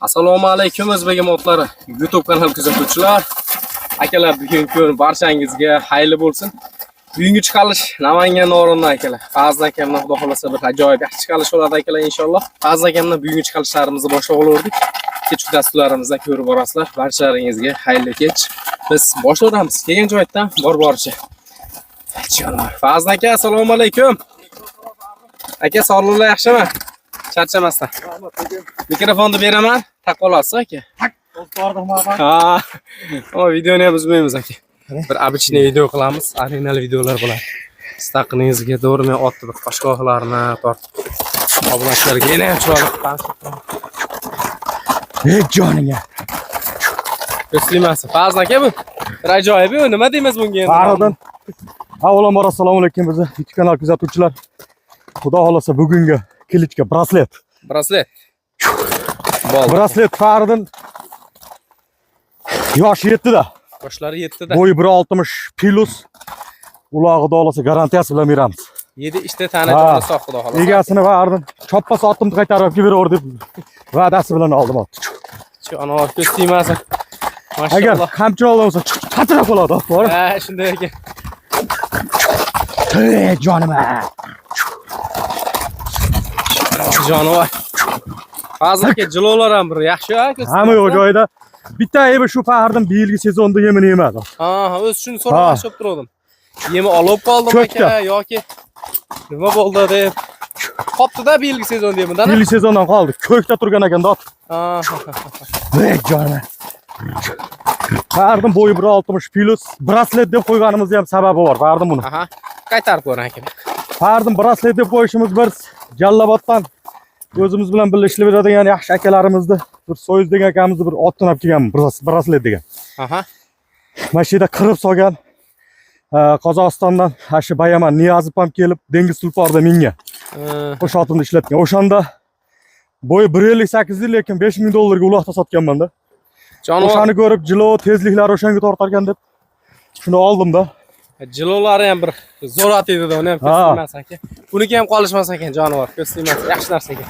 Assalomu alaykum o'zbek otlari. YouTube kanal kuzatuvchilar. Akalar, bugungi kun barchangizga xayrli bo'lsin. Bugungi chiqarish Namangan o'rindan akalar. Fazla akamdan xudo xolasa bir ajoyib yaxshi chiqarish bo'ladi akalar inshaalloh. Fazla akamdan bugungi chiqarishlarimizni boshlab oldik. Kechki dasturlarimizda ko'rib borasizlar. Barchalaringizga xayrli kech. Biz boshlaymiz. Kelgan joydan bor-boricha. Fazla aka, assalomu alaykum. Aka, sog'liqlar yaxshimi? Charchamasdan. Mikrofonni beraman, taqib olasiz aka. Ha. O videoni ham uzmaymiz aka. Bir обычный video qilamiz, original videolar bo'ladi. Staqiningizga do'rmay otib qoshqoqlarni tortib. Obunachilarga yana ham chiroyli qilamiz. Joninga. Ko'slimasi. Fazla aka bu. Bir ajoyib, nima deymiz bunga endi? Barodan. Avvalambor assalomu alaykum bizni YouTube kanal kuzatuvchilar. Xudo xolasa bugungi kilichga braslet. Braslet. Braslet Faridin yoshi 7da. Yoshlari 7da. Bo'yi 1.60 plus. Ulog'i xudo xolasa garantiyasi bilan beramiz. 7 ishda tana joni sog' xudo xolasa. Egasini Faridin choppa sotimni qaytarib beraver deb va'dasi bilan oldim. Jonivor ko'stimasi. Agar Mashalloh. qamchi olsa chatirab qoladi. Ha, shunday ekan. Hey jonim. Jonivor. Fazla aka jilolar ham bir yaxshi-a? Hamma yo'q joyida. Bitta aybi shu Faridin yilgi sezonda yemini yemadi. Ha, o'z shuni so'rashib turdim. Yemi olib qoldimi aka yoki nima bo'ldi deb. Qopdi-da yilgi sezonda yemidan. Yilgi sezondan qoldi. Ko'kda turgan ekan dot. Ha. Hey jonim. Faridin bo'yi 1.60 plus. Braslet deb qo'yganimizda ham sababi bor. Faridin buni. Aha. Qaytarib ko'ring aka. Faridin braslet deb qo'yishimiz bir Jallabotdan o'zimiz bilan birga ishlab beradigan yaxshi akalarimizni bir Soyuz degan akamizni bir otdan olib kelgan braslet degan. Aha. Mana shu yerda qirib solgan Qozog'istondan shu Bayaman Niyazov ham kelib dengiz tulporida mingan. O'sha otni ishlatgan. O'shanda bo'yi 1.58 lekin $5000 ga uloqda sotganman-da. O'shani ko'rib jilo tezliklari o'shanga tortar ekan deb shuni oldim-da. Jilolari ham bir zo'rat edi-da, uni ham ko'stimmas aka. Buniki ham qolishmas ekan jonivor, ko'stimmas. Yaxshi narsa ekan.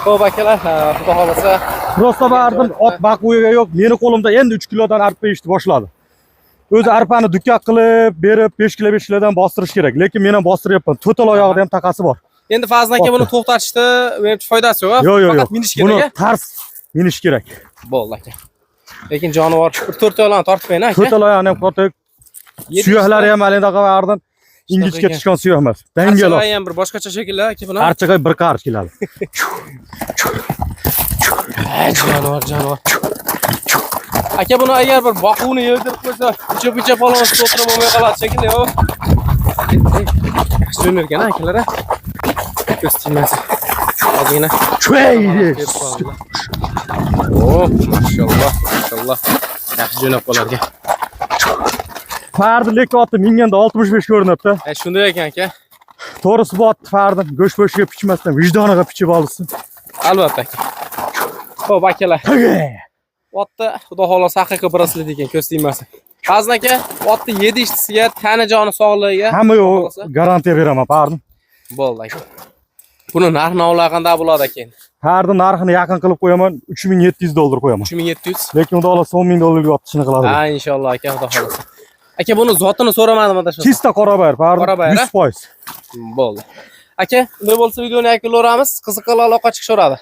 Xo'p akalar, xudo xolasa, Prosta Faridin ot baquviga yo'q. Meni qo'limda endi 3 kilodan arpa yeyishni boshladi. O'zi arpani dukak qilib, berib 5 kilo 5 kilodan bostirish kerak, lekin men ham bostiryapman. To'tal oyog'ida ham taqasi bor. Endi Fazla aka buni to'xtatishda menimcha foydasi yo'q, faqat minish kerak. Buni tars minish kerak. Bo'ldi aka. Lekin jonivor 4 oyoqlarni tortmaydi aka. To'tal oyog'ini ham tortib, suyoqlari ham alindaqa Faridin ingichka tushgan suyoq emas. Dangaloq. Qarchaga ham bir boshqacha shakllar aka buni. Qarchaga bir qarch keladi. Jonivor. Aka buni agar bir boquvni yedirib qo'ysa, ucha polvon o'tirib olmay qoladi shekilli, yo'q. Yaxshi o'ynarkan akalar. Ko'stimasi. Ozgina. Oh, mashalloh. Yaxshi jo'nab qolarkan. Faridin lekin otni minganda 65 ko'rinibdi. Shunday ekan aka. To'g'risi bu otni Faridin go'sht-bo'shga pichmasdan vijdoniga pichib olsin. Albatta aka. Xo'p akalar. Otni xudo xolasa haqiqiy braslet ekan ko'stimasi. Fazla aka, otni 7 ishtisiga, tana joni sog'ligiga hamma yo'q, garantiya beraman Faridin. Bo'ldi aka. Buni narx-navlari qanday bo'ladi aka? Faridin narxini yaqin qilib qo'yaman, $3700 qo'yaman. 3700. Lekin xudo xolasa $10,000 ga otishini qiladi. Ha, inshaalloh aka, xudo xolasa. Aka buni zotini so'ramadim adashmasam. Chista qorabayir, Faridin 100%. Bo'ldi. Aka, unday bo'lsa videoni yakunlaymiz. Qiziqlar aloqa chiqishaveradi.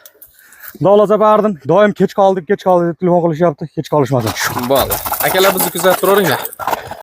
Xudo xolasa Faridin, doim kech qoldik deb telefon qilishyapti, kech qolishmasin. Bo'ldi. Akalar bizni kuzatib turinglar.